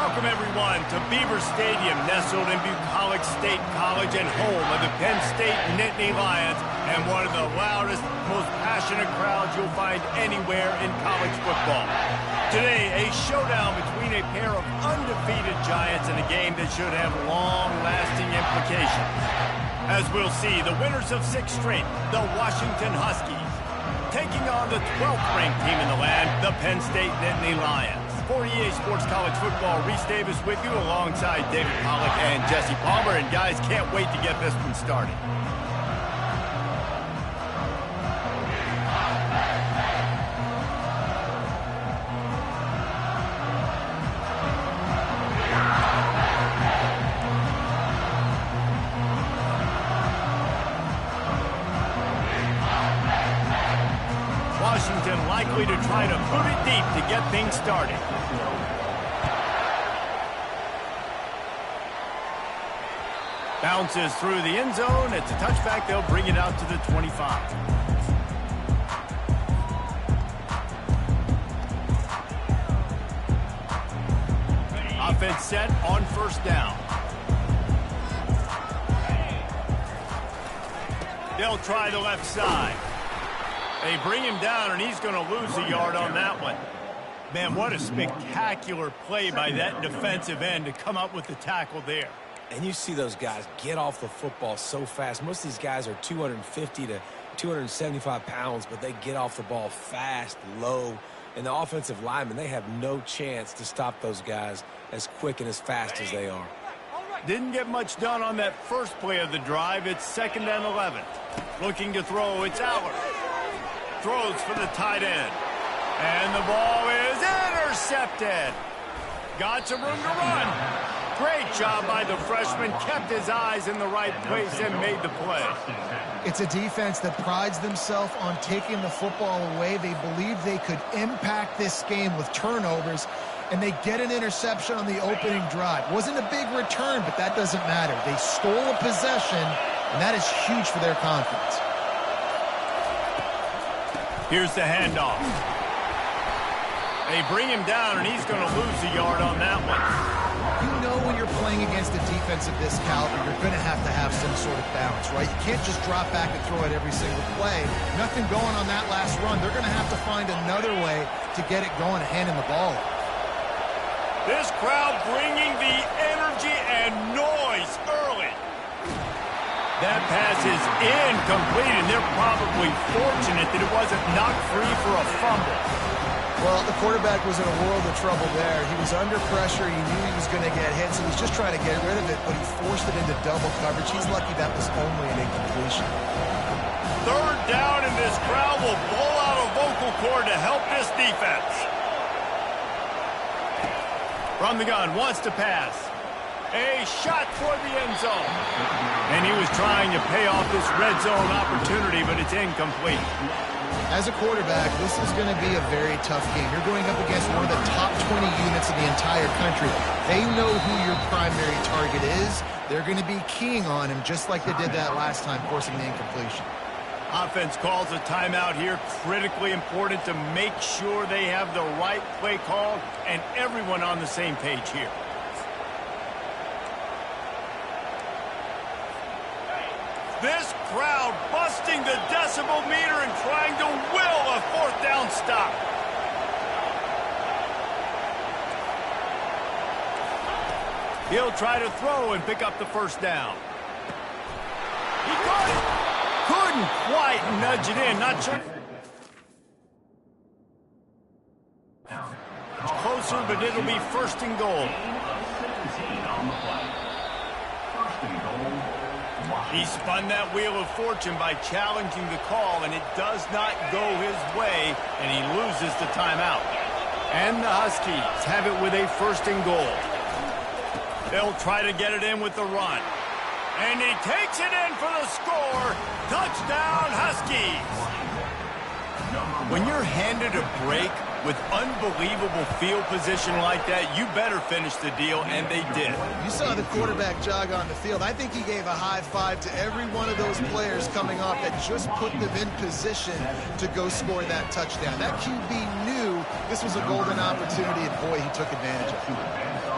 Welcome, everyone, to Beaver Stadium, nestled in Bucolic State College and home of the Penn State Nittany Lions, and one of the loudest, most passionate crowds you'll find anywhere in college football. Today, a showdown between a pair of undefeated giants in a game that should have long-lasting implications. As we'll see, the winners of 6th straight, the Washington Huskies, taking on the 12th-ranked team in the land, the Penn State Nittany Lions. For EA Sports College Football, Reese Davis with you alongside David Pollack and Jesse Palmer. And guys, can't wait to get this one started. Washington likely to try to boot it deep to get things started. Bounces through the end zone. It's a touchback. They'll bring it out to the 25. Offense set on first down. They'll try the left side. They bring him down, and he's going to lose a yard on that one. Man, what a spectacular play by that defensive end to come up with the tackle there. And you see those guys get off the football so fast. Most of these guys are 250 to 275 pounds, but they get off the ball fast, low. And the offensive linemen, they have no chance to stop those guys as quick and as fast as they are. Didn't get much done on that first play of the drive. It's 2nd and 11. Looking to throw, it's Allard. Throws for the tight end. And the ball is intercepted. Got some room to run. Great job by the freshman. Kept his eyes in the right place and made the play. It's a defense that prides themselves on taking the football away. They believe they could impact this game with turnovers, and they get an interception on the opening drive. Wasn't a big return, but that doesn't matter. They stole a possession, and that is huge for their confidence. Here's the handoff. They bring him down, and he's going to lose a yard on that one. You know when you're playing against a defense of this caliber, you're going to have some sort of balance, right? You can't just drop back and throw it every single play. Nothing going on that last run. They're going to have to find another way to get it going and handing the ball. This crowd bringing the energy and noise early. That pass is incomplete, and they're probably fortunate that it wasn't knocked free for a fumble. Well, the quarterback was in a world of trouble there. He was under pressure. He knew he was going to get hit, so he's just trying to get rid of it, but he forced it into double coverage. He's lucky that was only an incompletion. 3rd down, and this crowd will blow out a vocal cord to help this defense. From the gun, wants to pass. A shot toward the end zone. And he was trying to pay off this red zone opportunity, but it's incomplete. As a quarterback, this is going to be a very tough game. You're going up against one of the top 20 units in the entire country. They know who your primary target is. They're going to be keying on him just like they did that last time, forcing the incompletion. Offense calls a timeout here. Critically important to make sure they have the right play called and everyone on the same page here. This crowd busting the decibel meter and trying to will a 4th down stop. He'll try to throw and pick up the 1st down. He caught it. Couldn't quite nudge it in. Not sure. It's closer, but it'll be 1st and goal. He spun that wheel of fortune by challenging the call, and it does not go his way, and he loses the timeout. And the Huskies have it with a 1st and goal. They'll try to get it in with the run. And he takes it in for the score. Touchdown, Huskies! When you're handed a break with unbelievable field position like that, you better finish the deal, and they did. You saw the quarterback jog on the field. I think he gave a high five to every one of those players coming off that just put them in position to go score that touchdown. That QB knew this was a golden opportunity, and boy, he took advantage of it.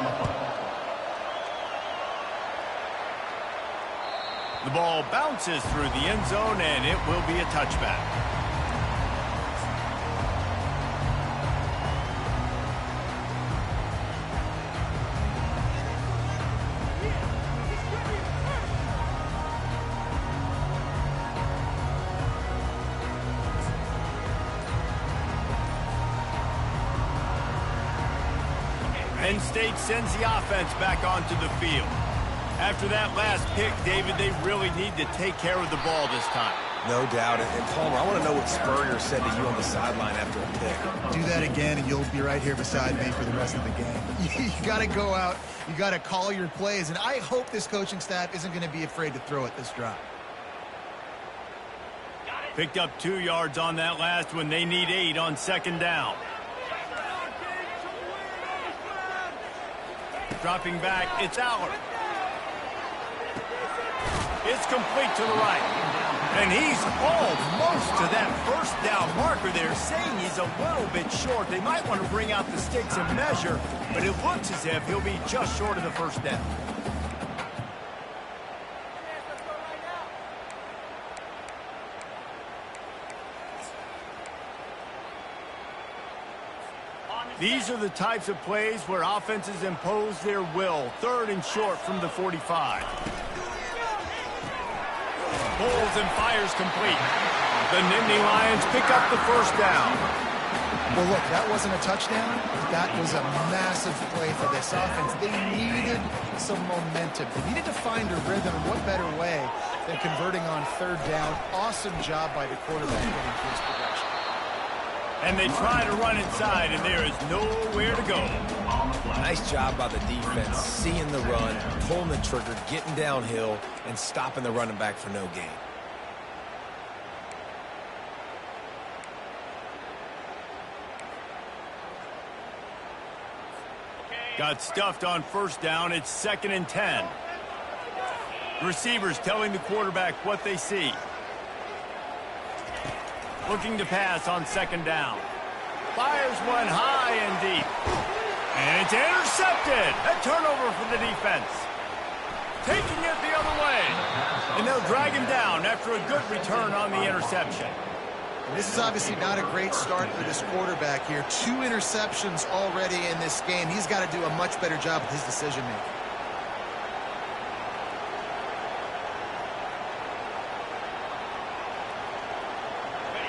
The ball bounces through the end zone, and it will be a touchback. Penn State sends the offense back onto the field. After that last pick, David, they really need to take care of the ball this time. No doubt. And Palmer, I want to know what Spurrier said to you on the sideline after a pick. Do that again, and you'll be right here beside me for the rest of the game. You got to go out. You got to call your plays, and I hope this coaching staff isn't going to be afraid to throw it this drive. Picked up 2 yards on that last one. They need 8 on second down. Dropping back, it's Aller. It's complete to the right. And he's almost to that first down marker there, saying he's a little bit short. They might want to bring out the sticks and measure, but it looks as if he'll be just short of the first down. These are the types of plays where offenses impose their will. 3rd and short from the 45. Pulls and fires complete. The Nittany Lions pick up the first down. Well, look, that wasn't a touchdown. That was a massive play for this offense. They needed some momentum. They needed to find a rhythm. What better way than converting on 3rd down? Awesome job by the quarterback getting to his progression. And they try to run inside, and there is nowhere to go. Nice job by the defense, seeing the run, pulling the trigger, getting downhill, and stopping the running back for no gain. Got stuffed on first down. It's 2nd and 10. Receivers telling the quarterback what they see. Looking to pass on 2nd down. Fires one high and deep. And it's intercepted. A turnover for the defense. Taking it the other way. And they'll drag him down after a good return on the interception. This is obviously not a great start for this quarterback here. 2 interceptions already in this game. He's got to do a much better job with his decision-making.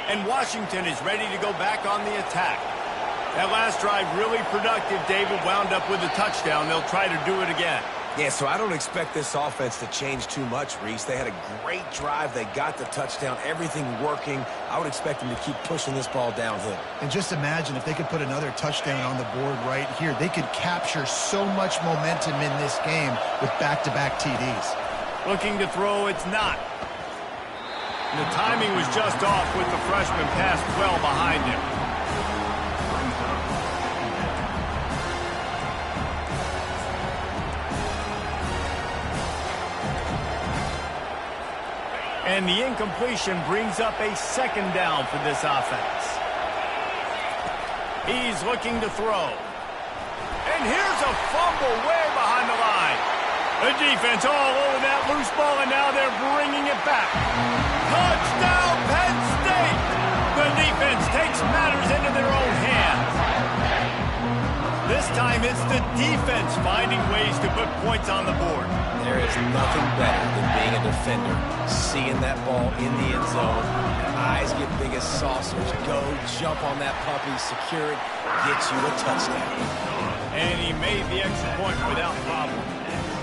And Washington is ready to go back on the attack. That last drive really productive. David wound up with a touchdown. They'll try to do it again. Yeah, so I don't expect this offense to change too much, Reese. They had a great drive. They got the touchdown. Everything working. I would expect them to keep pushing this ball downhill. And just imagine if they could put another touchdown on the board right here. They could capture so much momentum in this game with back-to-back TDs. Looking to throw, it's not. And the timing was just off with the freshman pass well behind him. And the incompletion brings up a 2nd down for this offense. He's looking to throw. And here's a fumble way behind the line. The defense all over that loose ball, and now they're bringing it back. Touchdown, Penn State! The defense takes matters into their own hands. This time it's the defense finding ways to put points on the board. There is nothing better than being a defender, seeing that ball in the end zone, eyes get big as saucers, go, jump on that puppy, secure it, get you a touchdown. And he made the extra point without problem.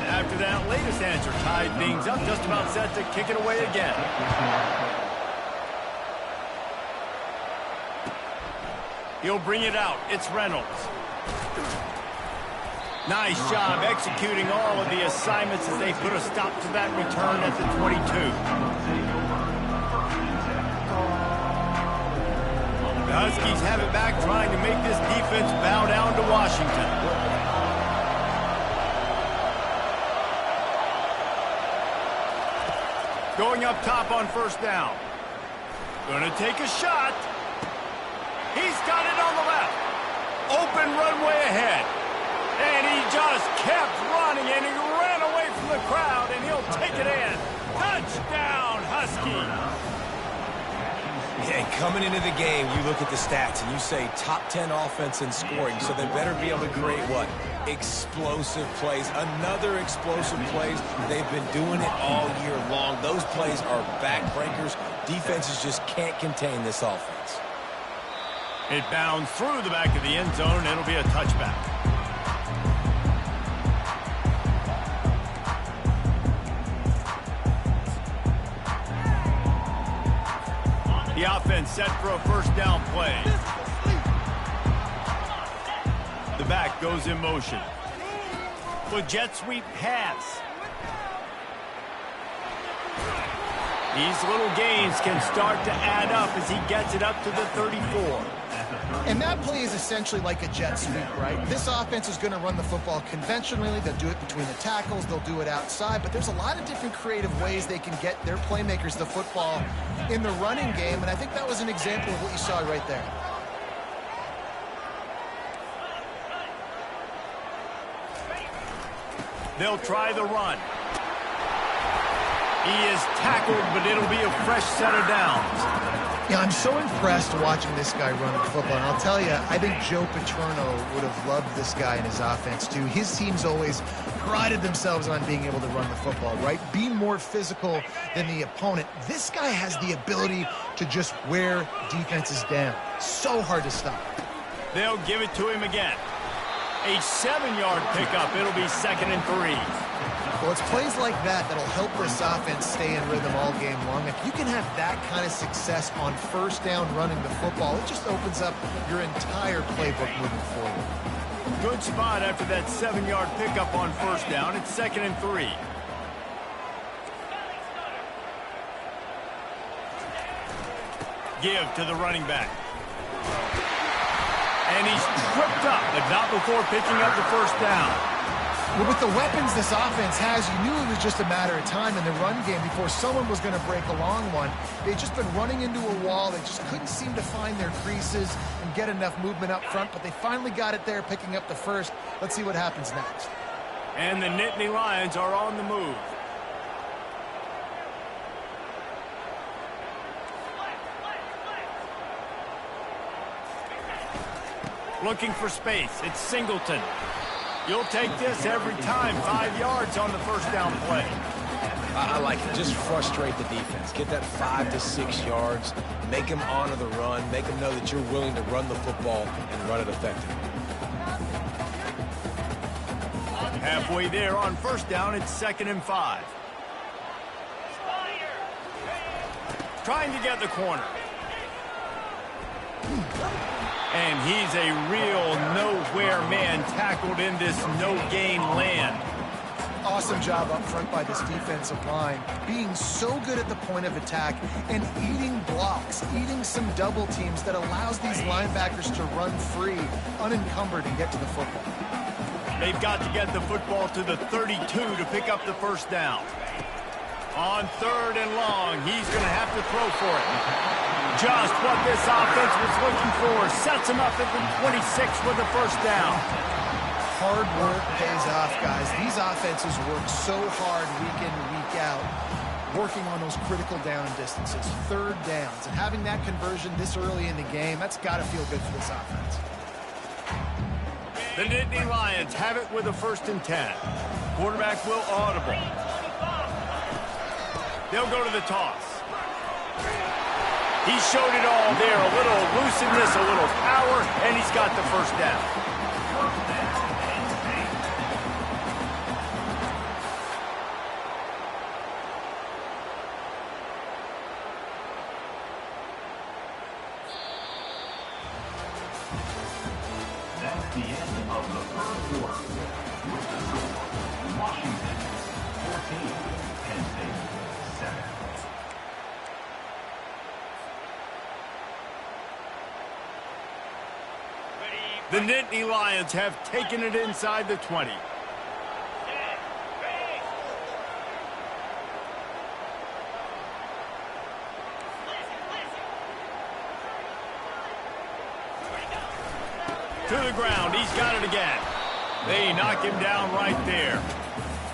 After that latest answer tied things up, just about set to kick it away again. He'll bring it out. It's Reynolds. Nice job executing all of the assignments as they put a stop to that return at the 22. The Huskies have it back, trying to make this defense bow down to Washington. Going up top on first down. Gonna take a shot. He's got it on the left. Open runway ahead. And he just kept running, and he ran away from the crowd, and he'll take it in. Touchdown, Husky. Yeah, coming into the game, you look at the stats and you say top 10 offense in scoring, so they better be able to create what? Explosive plays. Another explosive plays. They've been doing it all year long. Those plays are backbreakers. Defenses just can't contain this offense. It bounds through the back of the end zone, and it'll be a touchback. The offense set for a first down play. The back goes in motion. With jet sweep pass. These little gains can start to add up as he gets it up to the 34. And that play is essentially like a jet sweep, right? This offense is going to run the football conventionally. They'll do it between the tackles. They'll do it outside. But there's a lot of different creative ways they can get their playmakers the football in the running game. And I think that was an example of what you saw right there. They'll try the run. He is tackled, but it'll be a fresh set of downs. Yeah, I'm so impressed watching this guy run the football. And I'll tell you, I think Joe Paterno would have loved this guy in his offense, too. His teams always prided themselves on being able to run the football, right? Be more physical than the opponent. This guy has the ability to just wear defenses down. So hard to stop. They'll give it to him again. A 7-yard pickup. It'll be 2nd and 3. Well, it's plays like that that'll help this offense stay in rhythm all game long. If you can have that kind of success on first down running the football, it just opens up your entire playbook moving forward. Good spot after that 7-yard pickup on first down. It's 2nd and 3. Give to the running back. And he's tripped up, but not before picking up the first down. Well, with the weapons this offense has, you knew it was just a matter of time in the run game before someone was going to break a long one. They'd just been running into a wall. They just couldn't seem to find their creases and get enough movement up front, but they finally got it there, picking up the first. Let's see what happens next. And the Nittany Lions are on the move. Looking for space. It's Singleton. You'll take this every time. 5 yards on the first down play. I like it. Just frustrate the defense. Get that 5 to 6 yards. Make them honor the run. Make them know that you're willing to run the football and run it effectively. Halfway there on first down, it's 2nd and 5. Trying to get the corner. And he's a real nowhere man tackled in this no-gain land. Awesome job up front by this defensive line. Being so good at the point of attack and eating blocks, eating some double teams that allows these linebackers to run free, unencumbered, and get to the football. They've got to get the football to the 32 to pick up the first down. On 3rd and long, he's going to have to throw for it. Just what this offense was looking for. Sets him up at the 26 with the first down. Hard work pays off, guys. These offenses work so hard week in and week out, working on those critical down distances, 3rd downs. And having that conversion this early in the game, that's got to feel good for this offense. The Nittany Lions have it with a 1st and 10. Quarterback will audible. They'll go to the toss. He showed it all there. A little elusiveness, a little power, and he's got the first down. That's the end of the first quarter. Washington 14, Penn State 7. The Nittany Lions have taken it inside the 20. To the ground. He's got it again. They knock him down right there.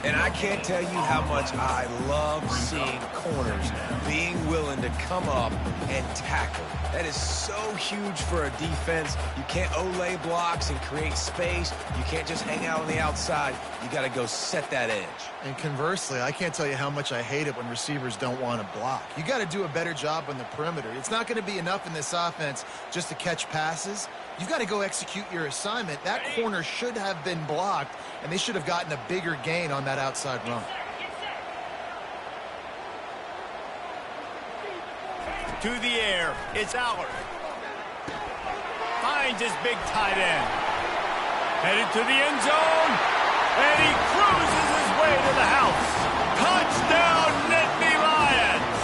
And I can't tell you how much I love seeing corners being willing to come up and tackle. That is so huge for a defense. You can't Olay blocks and create space. You can't just hang out on the outside. You got to go set that edge. And conversely, I can't tell you how much I hate it when receivers don't want to block. You got to do a better job on the perimeter. It's not going to be enough in this offense just to catch passes. You've got to go execute your assignment. That corner should have been blocked, and they should have gotten a bigger gain on that outside run. To the air, it's Allard. Finds his big tight end. Headed to the end zone, and he cruises his way to the house. Touchdown, Nittany Lions!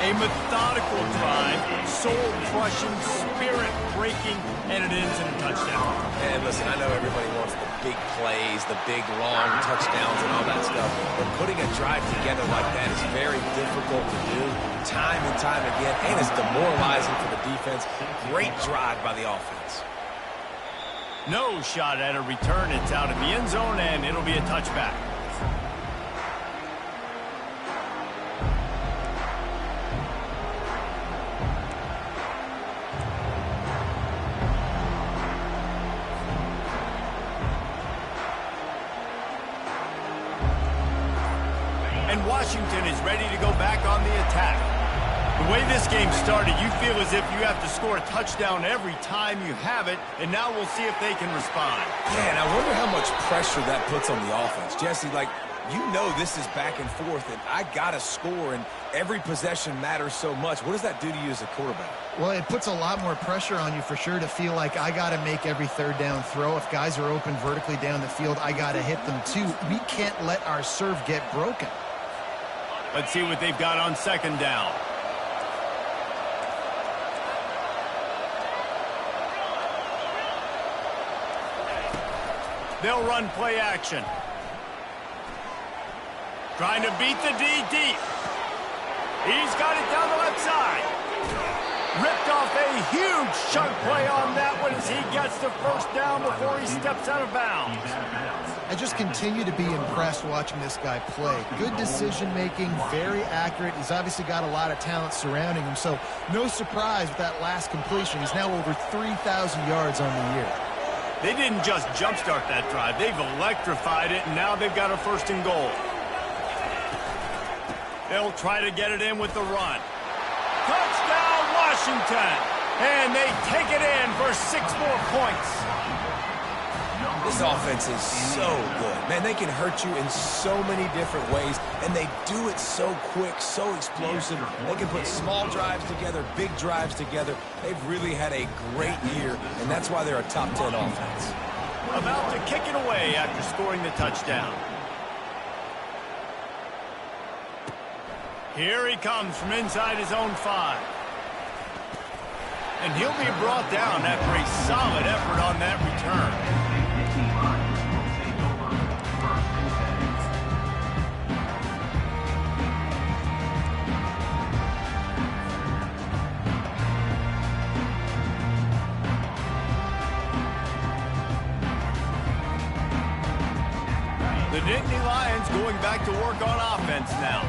A methodical drive, soul-crushing, spirit-breaking, and it ends in a touchdown. And listen, I know everybody wants the big plays, the big, long touchdowns and all that stuff, but putting a drive together like that is very difficult to do time and time again, and it's demoralizing for the defense. Great drive by the offense. No shot at a return. It's out in the end zone, and it'll be a touchback. And Washington is ready to go back on the attack. The way this game started, you feel as if you have to score a touchdown every time you have it, and now we'll see if they can respond. Yeah, and I wonder how much pressure that puts on the offense. Jesse, like, you know this is back and forth, and I got to score, and every possession matters so much. What does that do to you as a quarterback? Well, it puts a lot more pressure on you for sure to feel like I got to make every third down throw. If guys are open vertically down the field, I got to hit them too. We can't let our serve get broken. Let's see what they've got on second down. They'll run play action. Trying to beat the D deep. He's got it down the left side. Ripped off a huge chunk play on that one as he gets the first down before he steps out of bounds. I just continue to be impressed watching this guy play. Good decision-making, very accurate. He's obviously got a lot of talent surrounding him, so no surprise with that last completion. He's now over 3,000 yards on the year. They didn't just jumpstart that drive. They've electrified it, and now they've got a first and goal. They'll try to get it in with the run. Touchdown, Washington! And they take it in for 6 more points. This offense is so good. Man, they can hurt you in so many different ways, and they do it so quick, so explosive. They can put small drives together, big drives together. They've really had a great year, and that's why they're a top 10 offense. About to kick it away after scoring the touchdown. Here he comes from inside his own 5. And he'll be brought down after a solid effort on that return. The Nittany Lions going back to work on offense now.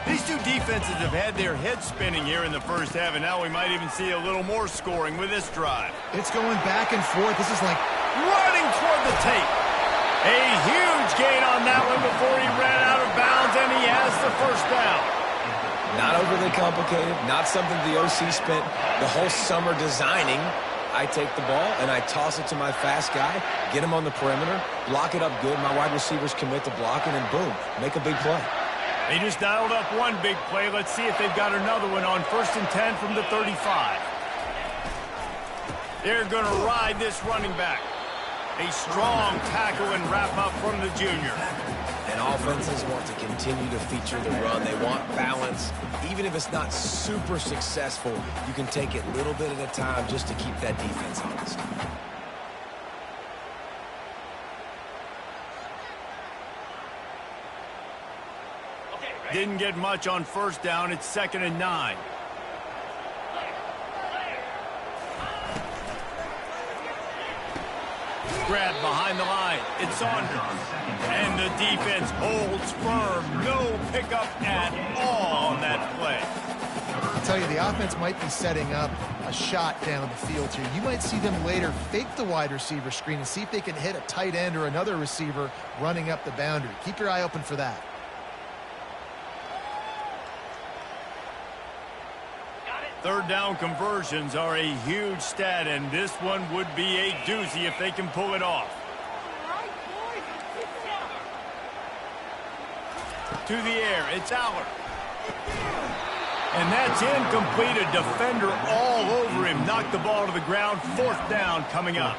These two defenses have had their heads spinning here in the first half, and now we might even see a little more scoring with this drive. It's going back and forth. This is like running toward the tape. A huge gain on that one before he ran out of bounds, and he has the first down. Not overly complicated, not something the OC spent the whole summer designing. I take the ball, and I toss it to my fast guy, get him on the perimeter, block it up good. My wide receivers commit to blocking, and boom, make a big play. They just dialed up one big play. Let's see if they've got another one on 1st and 10 from the 35. They're going to ride this running back. A strong tackle and wrap up from the junior. And offenses want to continue to feature the run. They want balance. Even if it's not super successful, you can take it little bit at a time just to keep that defense honest. Didn't get much on 1st down. It's 2nd and 9. Grab behind the line. It's Saunders. And the defense holds firm. No pickup at all on that play. I tell you, the offense might be setting up a shot down the field here. You might see them later fake the wide receiver screen and see if they can hit a tight end or another receiver running up the boundary. Keep your eye open for that. Third down conversions are a huge stat, and this one would be a doozy if they can pull it off. To the air, it's Aller. And that's incomplete. A defender all over him. Knocked the ball to the ground. Fourth down coming up.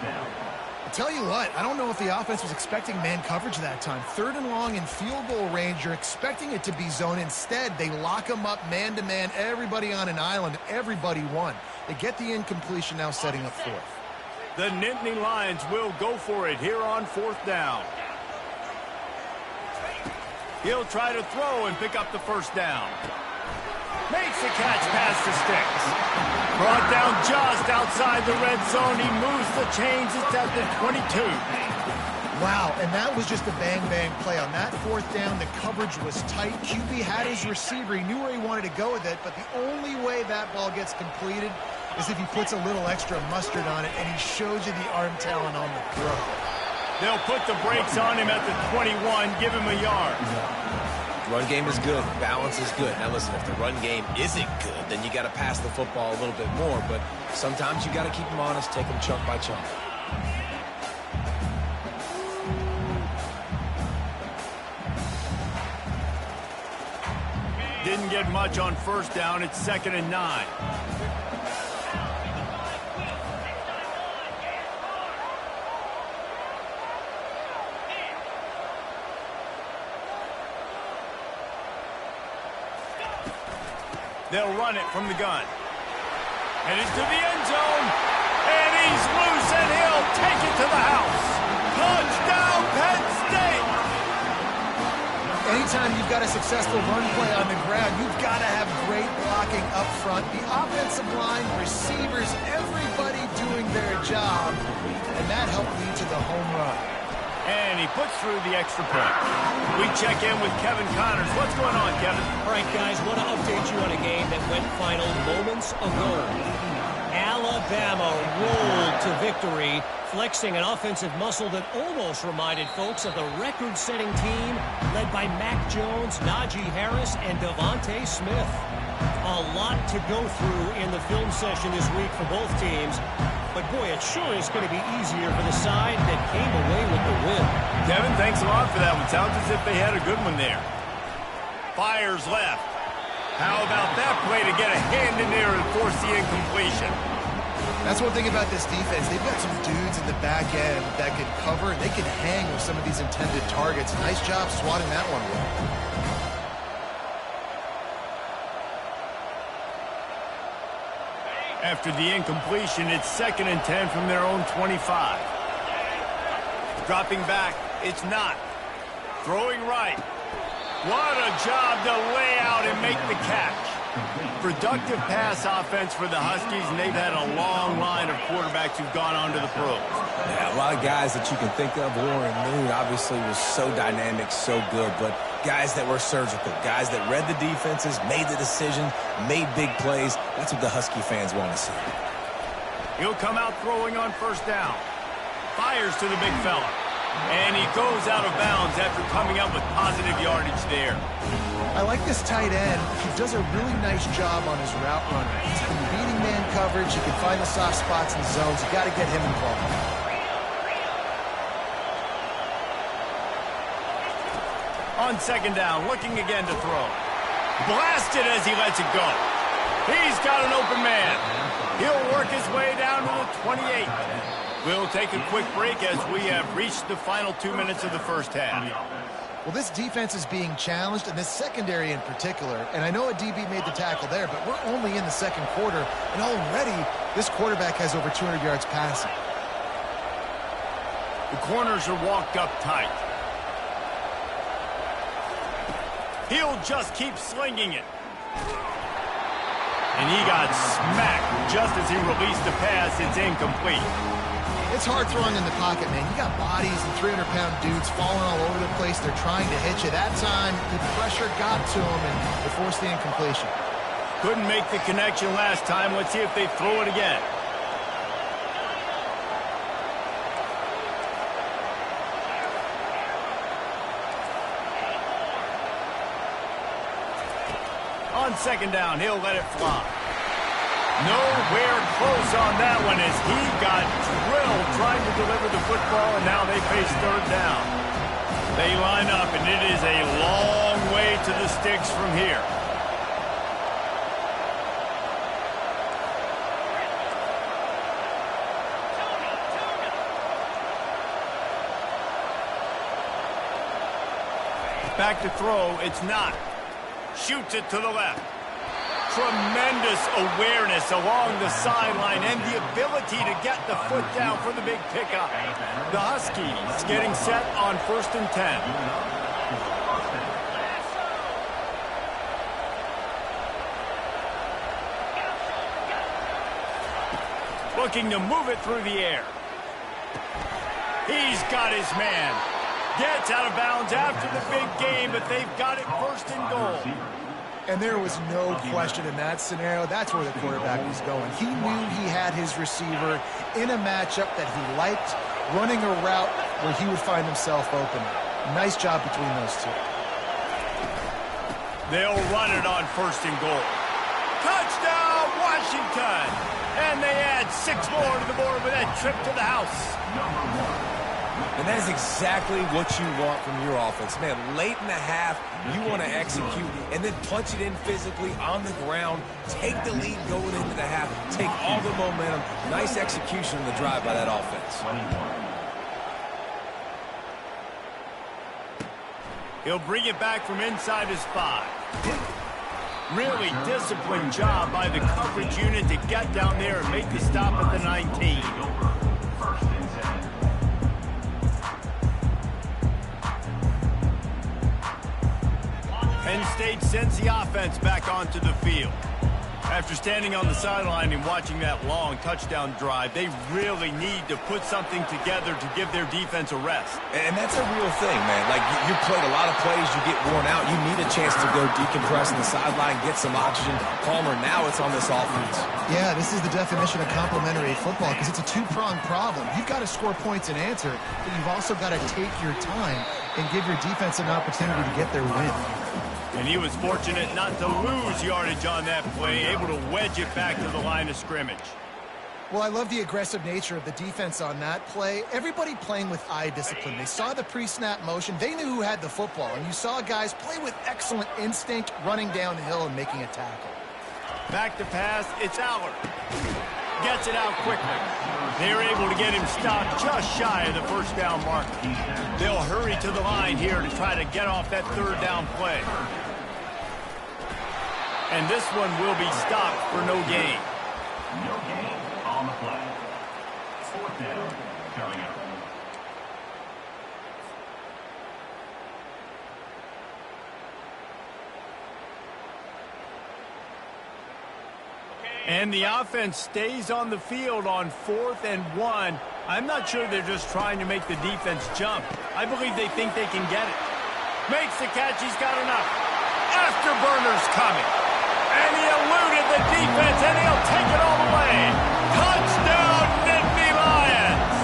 I'll tell you what, I don't know if the offense was expecting man coverage that time. Third and long in field goal range, you're expecting it to be zone. Instead, they lock them up man-to-man, everybody on an island, everybody won. They get the incompletion, now setting up fourth. The Nittany Lions will go for it here on fourth down. He'll try to throw and pick up the first down. Makes the catch past the sticks. Brought down just outside the red zone. He moves the chains. It's at the 22. Wow, and that was just a bang-bang play. On that fourth down, the coverage was tight. QB had his receiver. He knew where he wanted to go with it, but the only way that ball gets completed is if he puts a little extra mustard on it, and he shows you the arm talent on the throw. They'll put the brakes on him at the 21, give him a yard. Run game is good. Balance is good. Now, listen, if the run game isn't good, then you got to pass the football a little bit more. But sometimes you got to keep them honest, take them chunk by chunk. Didn't get much on first down. It's 2nd and 9. They'll run it from the gun. And it's to the end zone. And he's loose, and he'll take it to the house. Touchdown, Penn State! Anytime you've got a successful run play on the ground, you've got to have great blocking up front. The offensive line, receivers, everybody doing their job. And that helped lead to the home run. And he puts through the extra point. We check in with Kevin Connors. What's going on, Kevin? All right, guys, want to update you on a game that went final moments ago. Alabama rolled to victory, flexing an offensive muscle that almost reminded folks of the record-setting team led by Mac Jones, Najee Harris, and Devontae Smith. A lot to go through in the film session this week for both teams. But, boy, it sure is going to be easier for the side that came away with the win. Kevin, thanks a lot for that one. Sounds as if they had a good one there. Fires left. How about that play to get a hand in there and force the incompletion? That's one thing about this defense. They've got some dudes in the back end that can cover. They can hang with some of these intended targets. Nice job swatting that one away. After the incompletion, it's 2nd and 10 from their own 25. Dropping back, it's not. Throwing right. What a job to lay out and make the catch. Productive pass offense for the Huskies, and they've had a long line of quarterbacks who've gone on to the pros. Yeah, a lot of guys that you can think of. Warren Moon obviously was so dynamic, so good, but guys that were surgical, guys that read the defenses, made the decision, made big plays. That's what the Husky fans want to see. He'll come out throwing on first down. Fires to the big fella. And he goes out of bounds after coming up with positive yardage there. I like this tight end. He does a really nice job on his route running. He's been beating man coverage. He can find the soft spots and zones. You got to get him involved. On 2nd down, looking again to throw. Blasted as he lets it go. He's got an open man. He'll work his way down to the 28. We'll take a quick break as we have reached the final 2 minutes of the first half. Well, this defense is being challenged, and this secondary in particular. And I know a DB made the tackle there, but we're only in the second quarter, and already this quarterback has over 200 yards passing. The corners are walked up tight. He'll just keep slinging it. And he got smacked just as he released the pass. It's incomplete. It's hard throwing in the pocket, man. You got bodies and 300-pound dudes falling all over the place. They're trying to hit you. That time, the pressure got to them, and they forced the incompletion. Couldn't make the connection last time. Let's see if they throw it again. On second down, he'll let it fly. Nowhere close on that one as he got drilled trying to deliver the football, and now they face third down. They line up, and it is a long way to the sticks from here. Back to throw, it's not. Shoots it to the left. Tremendous awareness along the sideline and the ability to get the foot down for the big pickup. The Huskies getting set on 1st and 10. Looking to move it through the air. He's got his man. Gets out of bounds after the big game, but they've got it 1st and goal. And there was no question in that scenario. That's where the quarterback was going. He knew he had his receiver in a matchup that he liked, running a route where he would find himself open. Nice job between those two. They'll run it on 1st and goal. Touchdown, Washington! And they add 6 more to the board with that trip to the house. And that is exactly what you want from your offense. Man, late in the half, you want to execute and then punch it in physically on the ground, take the lead going into the half, take all the momentum. Nice execution in the drive by that offense. He'll bring it back from inside his 5. Really disciplined job by the coverage unit to get down there and make the stop at the 19. Penn State sends the offense back onto the field. After standing on the sideline and watching that long touchdown drive, they really need to put something together to give their defense a rest. And that's a real thing, man. Like, you played a lot of plays, you get worn out, you need a chance to go decompress on the sideline, get some oxygen. Palmer, now it's on this offense. Yeah, this is the definition of complementary football because it's a two-pronged problem. You've got to score points and answer, but you've also got to take your time and give your defense an opportunity to get their win. And he was fortunate not to lose yardage on that play, able to wedge it back to the line of scrimmage. Well, I love the aggressive nature of the defense on that play. Everybody playing with eye discipline. They saw the pre-snap motion. They knew who had the football. And you saw guys play with excellent instinct, running downhill and making a tackle. Back to pass, it's Allard. Gets it out quickly. They're able to get him stopped just shy of the 1st down mark. They'll hurry to the line here to try to get off that 3rd down play. And this one will be stopped for no gain. No gain on the play. 4th down coming up. And the offense stays on the field on 4th and 1. I'm not sure they're just trying to make the defense jump. I believe they think they can get it. Makes the catch. He's got enough. Afterburner's coming. And he eluded the defense, and he'll take it all the way. Touchdown, Nittany Lions!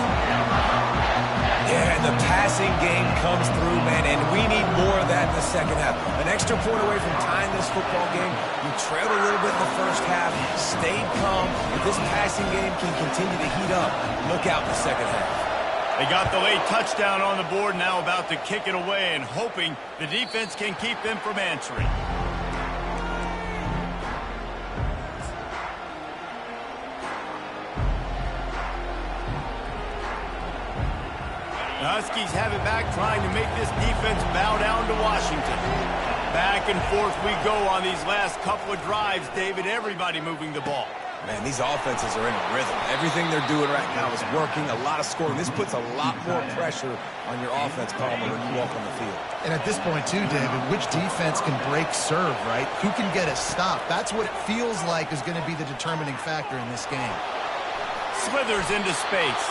Yeah, and the passing game comes through, man, and we need more of that in the second half. An extra point away from tying this football game. You trailed a little bit in the first half, stayed calm. If this passing game can continue to heat up, look out in the second half. They got the late touchdown on the board, now about to kick it away and hoping the defense can keep them from answering. The Huskies have it back, trying to make this defense bow down to Washington. Back and forth we go on these last couple of drives, David. Everybody moving the ball. Man, these offenses are in a rhythm. Everything they're doing right now is working, a lot of scoring. This puts a lot more pressure on your offense, Palmer, when you walk on the field. And at this point, too, David, which defense can break serve, right? Who can get a stop? That's what it feels like is going to be the determining factor in this game. Slithers into space.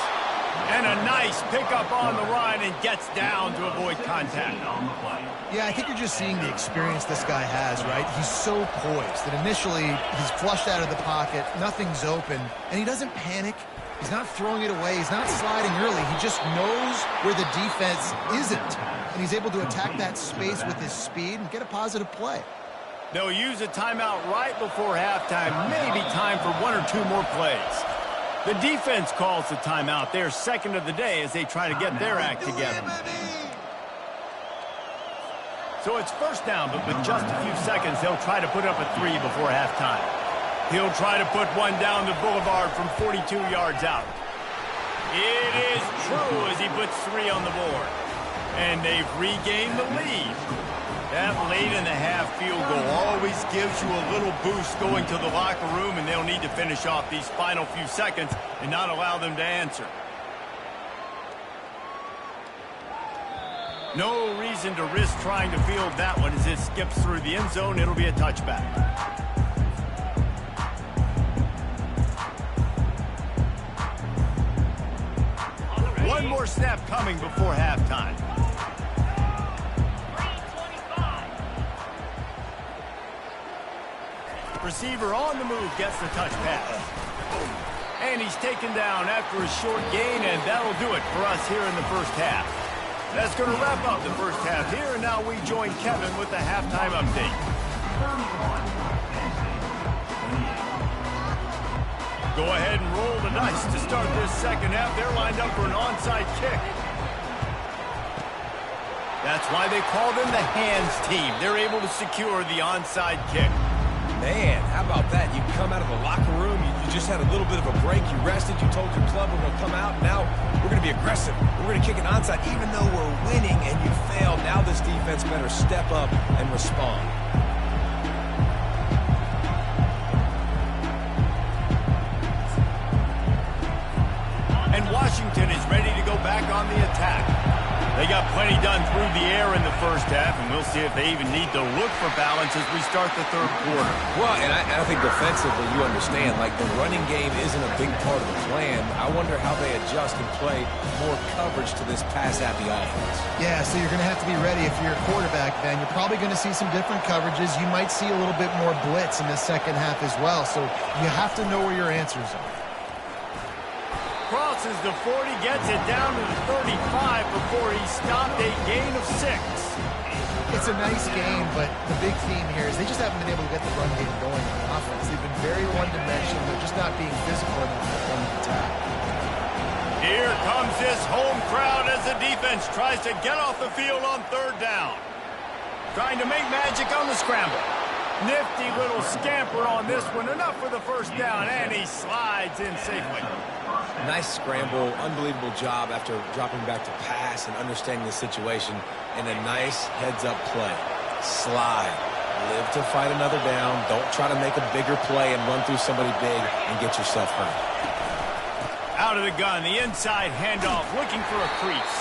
And a nice pickup on the run and gets down to avoid contact. Yeah, I think you're just seeing the experience this guy has, right? He's so poised that initially he's flushed out of the pocket, nothing's open, and he doesn't panic. He's not throwing it away. He's not sliding early. He just knows where the defense isn't, and he's able to attack that space with his speed and get a positive play. They'll use a timeout right before halftime, maybe time for one or two more plays. The defense calls the timeout. Their second of the day as they try to get their act together. So it's first down, but with just a few seconds, they'll try to put up a three before halftime. He'll try to put one down the boulevard from 42 yards out. It is true as he puts three on the board. And they've regained the lead. That late in the half field goal always gives you a little boost going to the locker room, and they'll need to finish off these final few seconds and not allow them to answer. No reason to risk trying to field that one as it skips through the end zone. It'll be a touchback. One more snap coming before halftime. Receiver on the move gets the touch pass. And he's taken down after a short gain, and that'll do it for us here in the first half. That's going to wrap up the first half here, and now we join Kevin with the halftime update. Go ahead and roll the dice to start this second half. They're lined up for an onside kick. That's why they call them the hands team. They're able to secure the onside kick. Man, how about that? You come out of the locker room, you just had a little bit of a break, you rested, you told your club we're going to come out, now we're going to be aggressive. We're going to kick it onside, even though we're winning and you failed. Now this defense better step up and respond. And Washington is ready to go back on the attack. They got plenty done through the air in the first half, and we'll see if they even need to look for balance as we start the third quarter. Well, and I think defensively you understand, like the running game isn't a big part of the plan. I wonder how they adjust and play more coverage to this pass-happy offense. Yeah, so you're going to have to be ready if you're a quarterback, Ben. You're probably going to see some different coverages. You might see a little bit more blitz in the second half as well, so you have to know where your answers are. Crosses the 40, gets it down to the 35 before he stopped a gain of 6. It's a nice game, but the big theme here is they just haven't been able to get the run game going on offense. They've been very one-dimensional. They're just not being physical enough on the attack. Here comes this home crowd as the defense tries to get off the field on third down. Trying to make magic on the scramble. Nifty little scamper on this one. Enough for the first down, and he slides in safely. Nice scramble, unbelievable job after dropping back to pass and understanding the situation, and a nice heads-up play. Slide. Live to fight another down. Don't try to make a bigger play and run through somebody big and get yourself hurt. Out of the gun, the inside handoff, looking for a crease.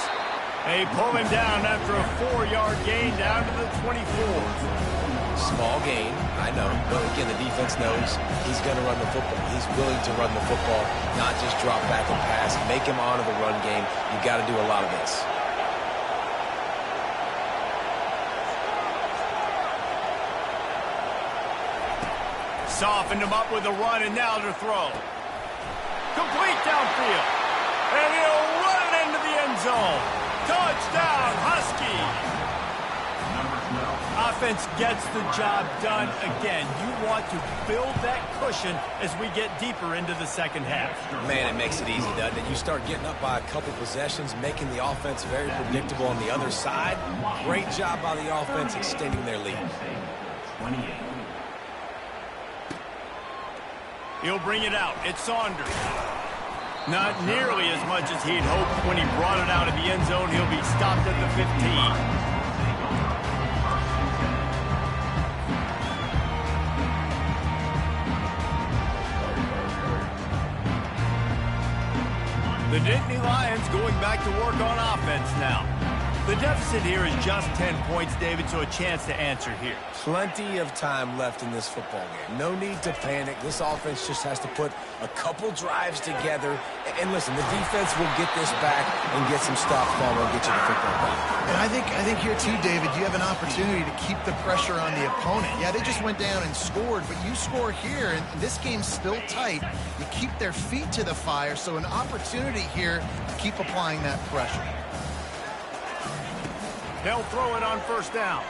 They pull him down after a 4-yard gain down to the 24. Small gain, I know, but again, the defense knows he's going to run the football. He's willing to run the football, not just drop back and pass. Make him honor the run game. You got to do a lot of this. Softened him up with a run, and now to throw. Complete downfield. And he'll run it into the end zone. Touchdown, Husky. Offense gets the job done again. You want to build that cushion as we get deeper into the second half. Man, it makes it easy, doesn't it? You start getting up by a couple possessions, making the offense very predictable on the other side. Great job by the offense extending their lead. He'll bring it out. It's Saunders. Not nearly as much as he'd hoped when he brought it out of the end zone. He'll be stopped at the 15. The Nittany Lions going back to work on offense now. The deficit here is just 10 points, David, so a chance to answer here. Plenty of time left in this football game. No need to panic. This offense just has to put a couple drives together. And listen, the defense will get this back and get some stops while we'll get you the football back. And I think here too, David, you have an opportunity to keep the pressure on the opponent. Yeah, they just went down and scored, but you score here, and this game's still tight. You keep their feet to the fire, so an opportunity here to keep applying that pressure. They'll throw it on first down.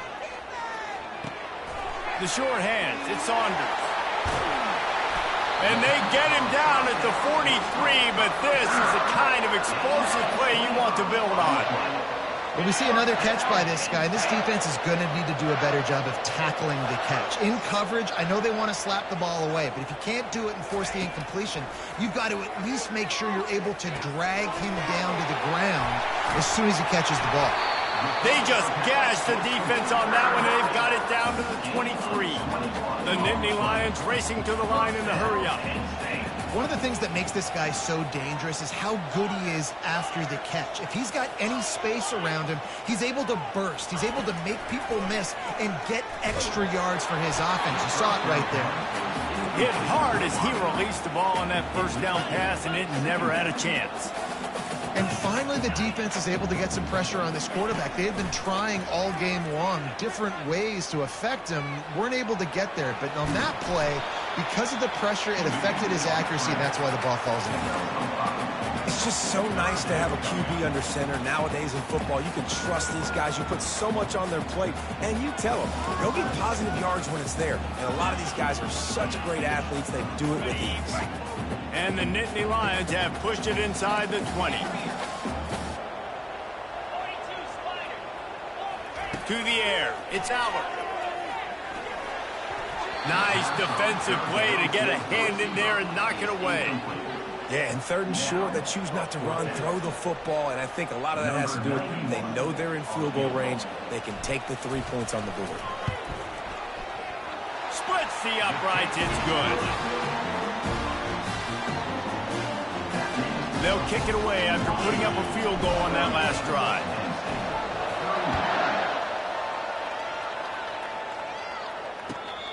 The short hands, it's Saunders. And they get him down at the 43, but this is the kind of explosive play you want to build on. Well, we see another catch by this guy. This defense is going to need to do a better job of tackling the catch. In coverage, I know they want to slap the ball away, but if you can't do it and force the incompletion, you've got to at least make sure you're able to drag him down to the ground as soon as he catches the ball. They just gashed the defense on that one, and they've got it down to the 23. The Nittany Lions racing to the line in the hurry-up. One of the things that makes this guy so dangerous is how good he is after the catch. If he's got any space around him, he's able to burst. He's able to make people miss and get extra yards for his offense. You saw it right there. Hit hard as he released the ball on that first down pass, and it never had a chance. And finally, the defense is able to get some pressure on this quarterback. They had been trying all game long different ways to affect him. Weren't able to get there. But on that play, because of the pressure, it affected his accuracy, and that's why the ball falls in the ground. It's just so nice to have a QB under center. Nowadays in football, you can trust these guys. You put so much on their plate, and you tell them, go get positive yards when it's there. And a lot of these guys are such great athletes, they do it with ease. And the Nittany Lions have pushed it inside the 20. To the air, it's Aller. Nice defensive play to get a hand in there and knock it away. Yeah, and third and short, they choose not to run, throw the football, and I think a lot of that has to do with they know they're in field goal range. They can take the 3 points on the board. Splits the uprights, it's good. They'll kick it away after putting up a field goal on that last drive.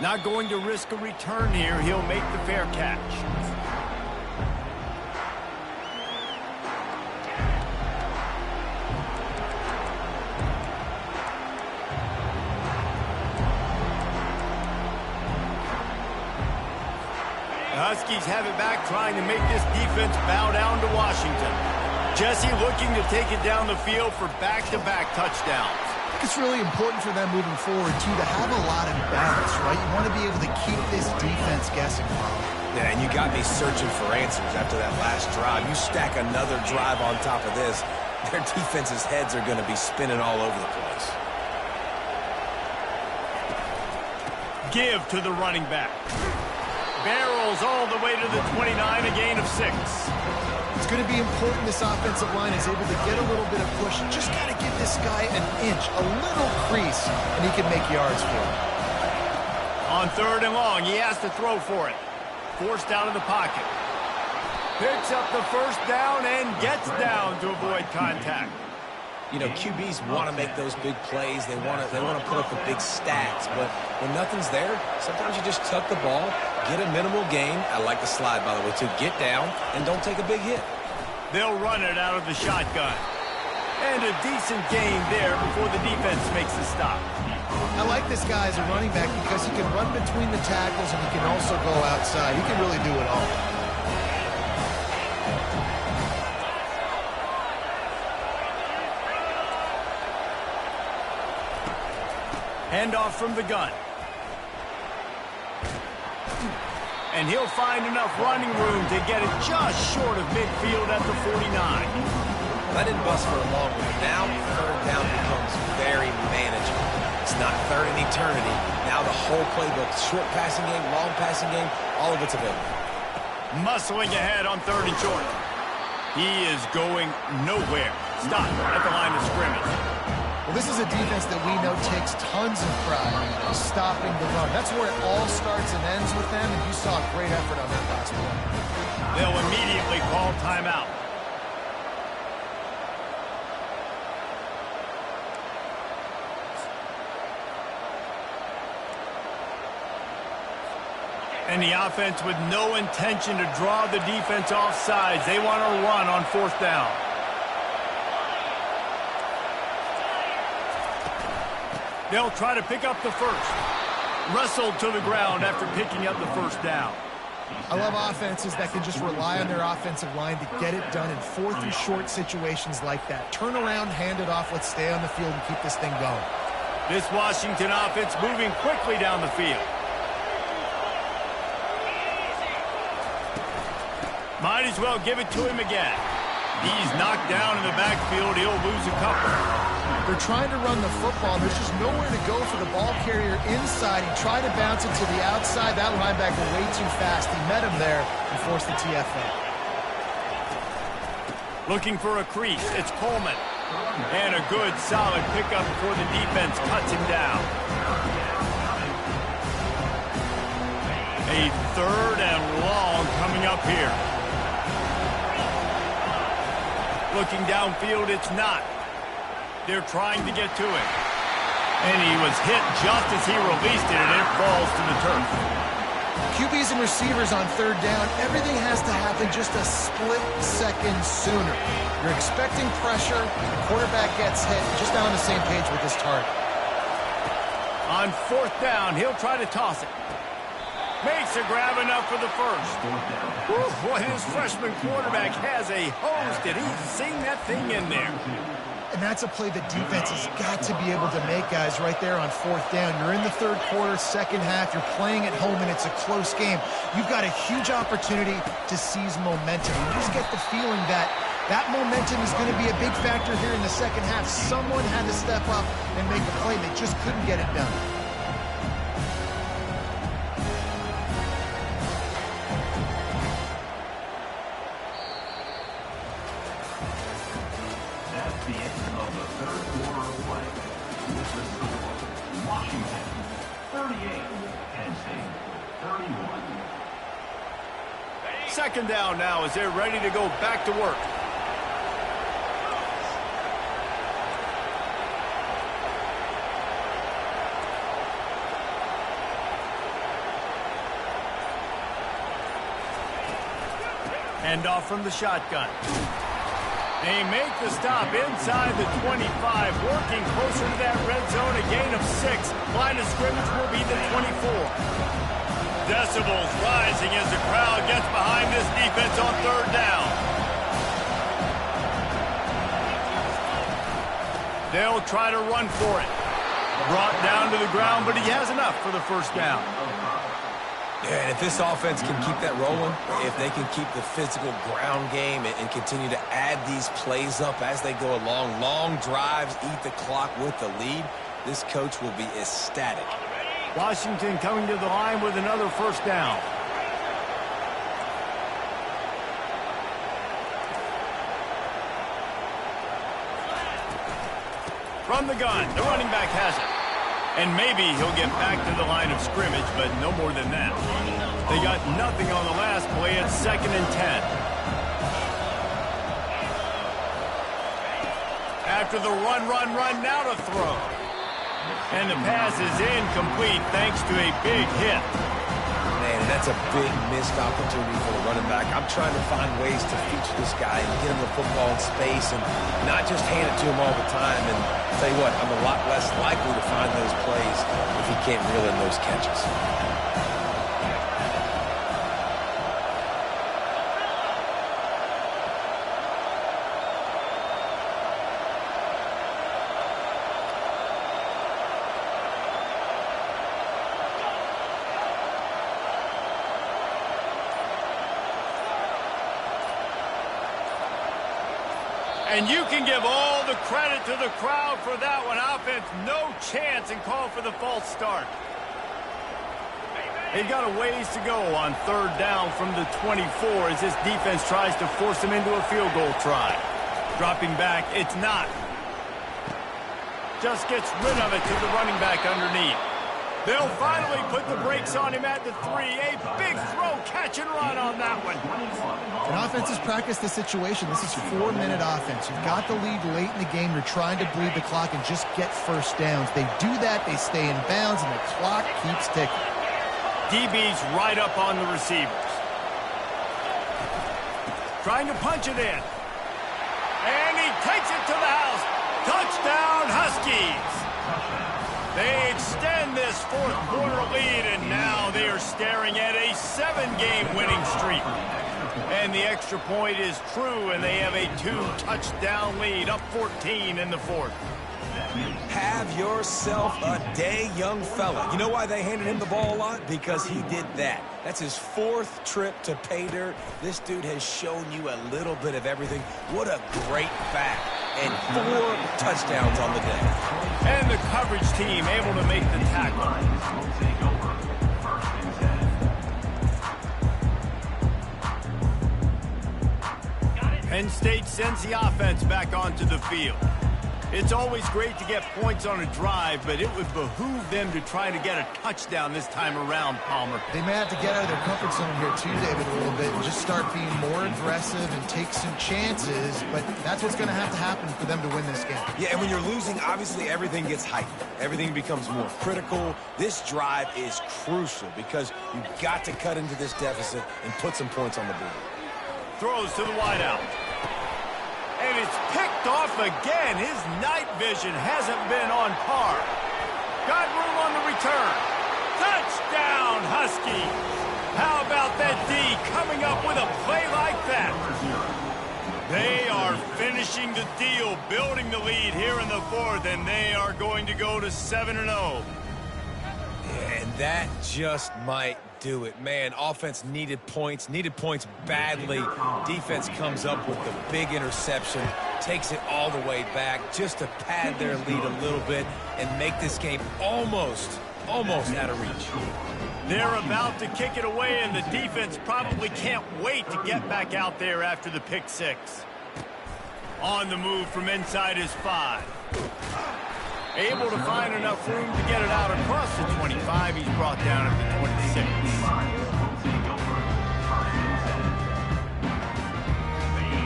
Not going to risk a return here. He'll make the fair catch. The Huskies have it back, trying to make this defense bow down to Washington. Jesse looking to take it down the field for back-to-back touchdowns. It's really important for them moving forward, too, to have a lot of balance, right? You want to be able to keep this defense guessing, Paul. Yeah, and you got me searching for answers after that last drive. You stack another drive on top of this, their defense's heads are going to be spinning all over the place. Give to the running back. Barrels all the way to the 29, a gain of 6. It's going to be important this offensive line is able to get a little bit of push. Just got to give this guy an inch, a little crease, and he can make yards for it. On third and long, he has to throw for it. Forced out of the pocket. Picks up the first down and gets down to avoid contact. You know, QBs want to make those big plays. They want to put up the big stats. But when nothing's there, sometimes you just tuck the ball, get a minimal gain. I like the slide, by the way, to get down and don't take a big hit. They'll run it out of the shotgun. And a decent gain there before the defense makes the stop. I like this guy as a running back because he can run between the tackles and he can also go outside. He can really do it all. Handoff from the gun. And he'll find enough running room to get it just short of midfield at the 49. That didn't bust for a long one. Now, third down becomes very manageable. It's not third in eternity. Now the whole playbook, short passing game, long passing game, all of it's available. Muscling ahead on third and short. He is going nowhere. Stop at the line of scrimmage. Well, this is a defense that we know takes tons of pride in stopping the run. That's where it all starts and ends with them, and you saw a great effort on that last play. They'll immediately call timeout. And the offense with no intention to draw the defense off sides. They want to run on 4th down. They'll try to pick up the first. Wrestled to the ground after picking up the 1st down. I love offenses that can just rely on their offensive line to get it done in 4th and short situations like that. Turn around, hand it off, let's stay on the field and keep this thing going. This Washington offense moving quickly down the field. Might as well give it to him again. He's knocked down in the backfield. He'll lose a couple. They're trying to run the football. There's just nowhere to go for the ball carrier inside. He tried to bounce it to the outside. That linebacker way too fast. He met him there and forced the TFA. Looking for a crease. It's Coleman. And a good, solid pickup before the defense cuts him down. A 3rd and long coming up here. Looking downfield, it's not. They're trying to get to it. And he was hit just as he released it, and it falls to the turf. QBs and receivers on 3rd down, everything has to happen just a split second sooner. You're expecting pressure, the quarterback gets hit, just not on the same page with his target. On 4th down, he'll try to toss it. Makes a grab enough for the first. Whew, boy, his freshman quarterback has a hose. Did he sing that thing in there? And that's a play the defense has got to be able to make, guys, right there on 4th down. You're in the 3rd quarter, 2nd half. You're playing at home, and it's a close game. You've got a huge opportunity to seize momentum. You just get the feeling that that momentum is going to be a big factor here in the 2nd half. Someone had to step up and make a play. They just couldn't get it done. The end of the 3rd quarter of play. With the score, Washington 38, Penn State 31. 2nd down now as they're ready to go back to work. Hand off from the shotgun. They make the stop inside the 25, working closer to that red zone, a gain of 6. Line of scrimmage will be the 24. Decibels rising as the crowd gets behind this defense on 3rd down. They'll try to run for it. Brought down to the ground, but he has enough for the 1st down. Yeah, and if this offense can keep that rolling, if they can keep the physical ground game and continue to add these plays up as they go along, long drives, eat the clock with the lead, this coach will be ecstatic. Washington coming to the line with another 1st down. From the gun, the running back has it. And maybe he'll get back to the line of scrimmage, but no more than that. They got nothing on the last play. It's 2nd and 10. After the run, now to throw. And the pass is incomplete thanks to a big hit. Man, that's a big missed opportunity for the running back. I'm trying to find ways to feature this guy and get him the football in space and not just hand it to him all the time. And I'll tell you what, I'm a lot less likely to find those plays if he can't reel in those catches. And you can give all the credit to the crowd for that one. Offense, no chance, and call for the false start. They've got a ways to go on 3rd down from the 24 as this defense tries to force them into a field goal try. Dropping back, it's not. Just gets rid of it to the running back underneath. They'll finally put the brakes on him at the 3. A big throw, catch and run on that one. An offense has practiced this situation. This is 4-minute offense. You've got the lead late in the game. You're trying to bleed the clock and just get 1st downs. They do that, they stay in bounds, and the clock keeps ticking. DB's right up on the receivers. Trying to punch it in. And he takes it to the house. Touchdown, Huskies. They extend this fourth quarter lead, and now they are staring at a 7-game winning streak. And the extra point is true, and they have a 2-touchdown lead, up 14 in the fourth. Have yourself a day, young fella. You know why they handed him the ball a lot? Because he did that. That's his 4th trip to pay dirt. This dude has shown you a little bit of everything. What a great back. And 4 touchdowns on the day. And the coverage team able to make the tackle. Penn State sends the offense back onto the field. It's always great to get points on a drive, but it would behoove them to try to get a touchdown this time around, Palmer. They may have to get out of their comfort zone here too, David, a little bit, and just start being more aggressive and take some chances, but that's what's going to have to happen for them to win this game. Yeah, and when you're losing, obviously everything gets heightened. Everything becomes more critical. This drive is crucial because you've got to cut into this deficit and put some points on the board. Throws to the wideout. And it's picked off again. His night vision hasn't been on par. Got room on the return. Touchdown, Huskies. How about that D coming up with a play like that? They are finishing the deal, building the lead here in the fourth, and they are going to go to 7-0. And that just might do it. Man, offense needed points badly. Defense comes up with the big interception, takes it all the way back just to pad their lead a little bit and make this game almost out of reach. They're about to kick it away, and the defense probably can't wait to get back out there after the pick six. On the move from inside his 5. Able to find enough room to get it out across the 25. He's brought down at the 26.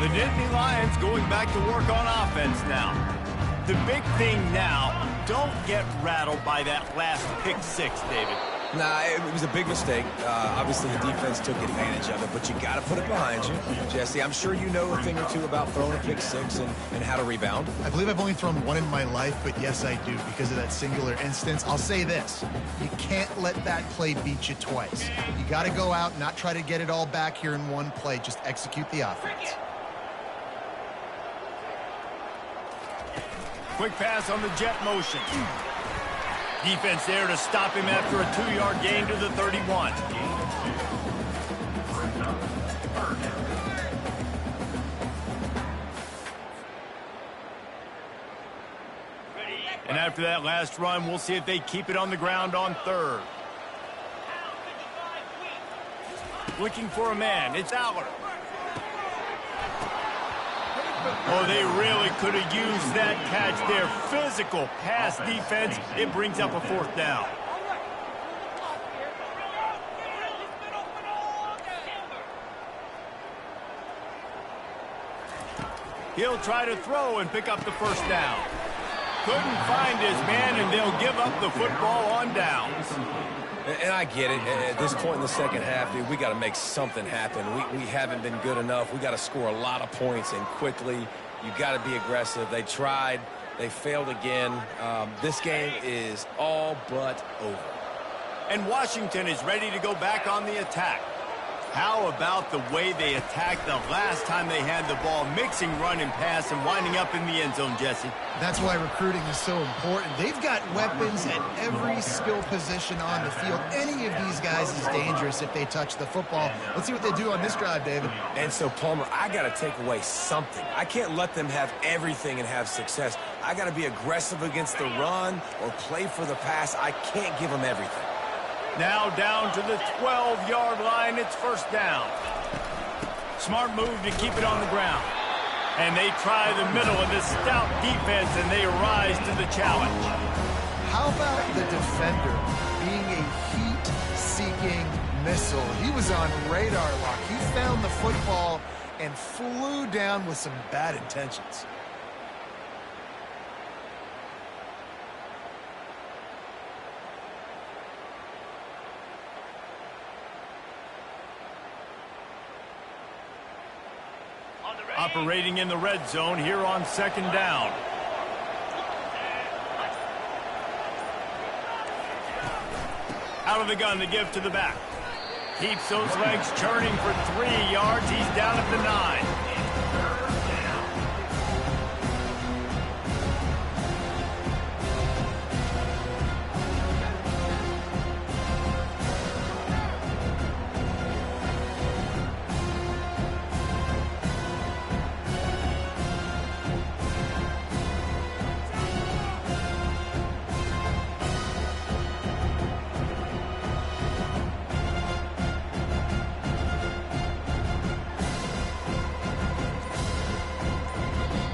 The Nittany Lions going back to work on offense now. The big thing now, don't get rattled by that last pick six, David. Nah, it was a big mistake. Obviously, the defense took advantage of it, but you got to put it behind you. Jesse, I'm sure you know a thing or two about throwing a pick six and how to rebound. I believe I've only thrown one in my life, but yes, I do because of that singular instance. I'll say this. You can't let that play beat you twice. You got to go out, not try to get it all back here in one play. Just execute the offense. Quick pass on the jet motion. Defense there to stop him after a 2-yard gain to the 31. And after that last run, we'll see if they keep it on the ground on 3rd. Looking for a man. It's Aller. Oh, they really could have used that catch there. Physical pass defense. It brings up a 4th down. He'll try to throw and pick up the 1st down. Couldn't find his man, and they'll give up the football on downs. And I get it. At this point in the second half, dude, we got to make something happen. We haven't been good enough. We got to score a lot of points and quickly. You got to be aggressive. They tried. They failed again. This game is all but over. And Washington is ready to go back on the attack. How about the way they attacked the last time they had the ball, mixing run and pass and winding up in the end zone, Jesse? That's why recruiting is so important. They've got weapons at every skill position on the field. Any of these guys is dangerous if they touch the football. Let's see what they do on this drive, David. And so, Palmer, I got to take away something. I can't let them have everything and have success. I got to be aggressive against the run or play for the pass. I can't give them everything. Now down to the 12-yard line. It's 1st down. Smart move to keep it on the ground. And they try the middle of this stout defense, and they rise to the challenge. How about the defender being a heat-seeking missile? He was on radar lock. He found the football and flew down with some bad intentions. Operating in the red zone here on 2nd down. Out of the gun to give to the back. Keeps those legs churning for 3 yards. He's down at the 9.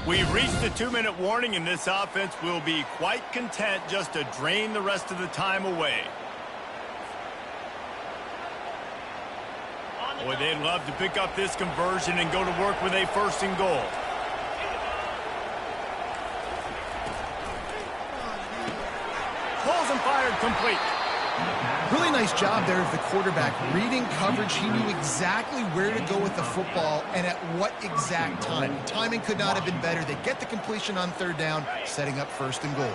We've reached the 2-minute warning, and this offense will be quite content just to drain the rest of the time away. Boy, they'd love to pick up this conversion and go to work with a 1st and goal. Pulls and fired complete. Really nice job there of the quarterback. Reading coverage, he knew exactly where to go with the football and at what exact time. Timing could not have been better. They get the completion on 3rd down, setting up 1st and goal.